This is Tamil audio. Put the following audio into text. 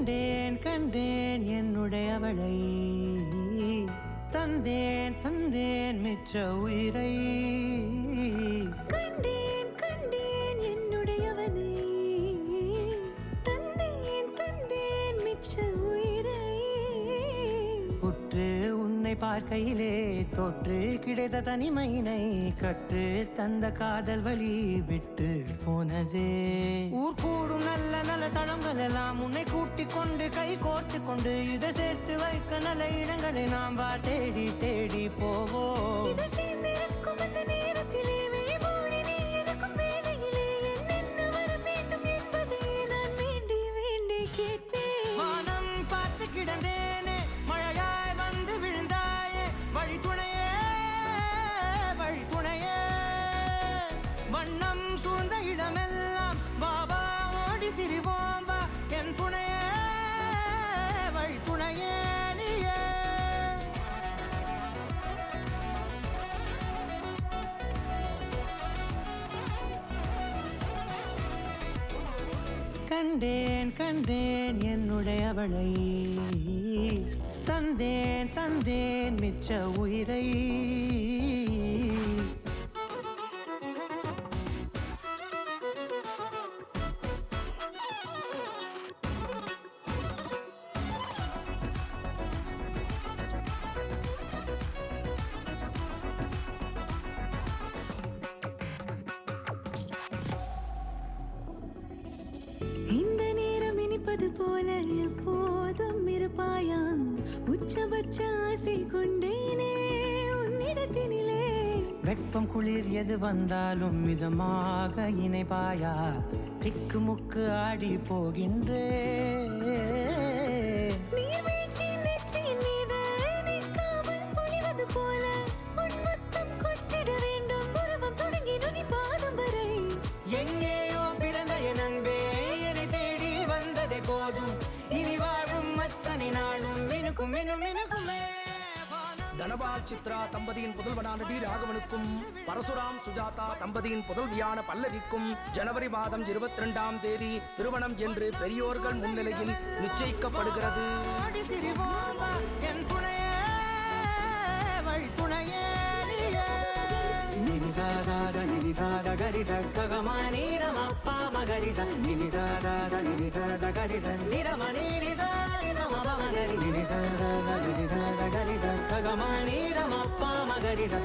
கண்டேன் கண்டேன் என்னுடையவளை, தந்தேன் தந்தேன் மிச்ச உயிரை. கண்டேன் கண்டேன் என்னுடையவனை, தந்தேன் தந்தேன் மிச்ச உயிரை. உற்று உன்னை பார்க்கையிலே தோற்று கிடைத்த தனிமையினை கற்று தந்த காதல் வழி விட்டு போனதே. ஊர் கூடும் நல்ல நல்ல தளங்கள் எல்லாம் உன்னை கூட்டிக் கொண்டு கை கோர்த்து கொண்டு இதை சேர்த்து வைக்க நல்ல இடங்களை நாம் வா தேடி தேடி போவோம். இதழ் சேர்ந்திருக்கும் அந்த நேரத்திலே விழிமூடி நீ இருக்கும் வேளையிலே என்னென்ன வர வேண்டும் என்பதை நான் வேண்டி வேண்டி கேட்பேன். வானம் பார்த்து கிடந்தேனே, மழையாய் வந்து விழுந்தாயே, வழி துணையே வழி துணையே. வண்ணம் சூழ்ந்த இடமெல்லாம் பாபா ஓடி திரிவோம் வா என் துணையே வழி துணையே நீயே. கண்டேன் கண்டேன் என்னுடையவளை, தந்தேன் தந்தேன் மிச்ச உயிரை. இந்த நேரம் இனிப்பது போல எப்போதும் இருப்பாயா, உச்சபட்ச ஆசை கொண்டேனே உன்னிடத்தினிலே. வெப்பம் குளிர் எது வந்தாலும் மிதமாக இணைப்பாயா, திக்கு முக்கு ஆடி போகின்றே. நீர்வீழ்ச்சி நெற்றியின் மீது நிற்காமல் பொழிவது போல உன் மத்தம் கொட்டிட வேண்டும், உருவம் தொடங்கி நுனி பாதம் வரை. எங்கேயோ பிறந்த என் அன்பே என்னை தேடி வந்ததே போதும், இனி வாழும் அத்தனை நாளும் மினுக்கும் மினும் மினுக்குமே. தனபால் சித்ரா தம்பதியின் புதல்வனான டி ராகவனுக்கும் பரசுராம் சுஜாதா தம்பதியின் புதல்வியான பல்லவிக்கும் ஜனவரி மாதம் 22ஆம் தேதி திருமணம் என்று பெரியோர்கள் முன்னிலையில் நிச்சயிக்கப்படுகிறது. ககமானி ரமப்பா மகரித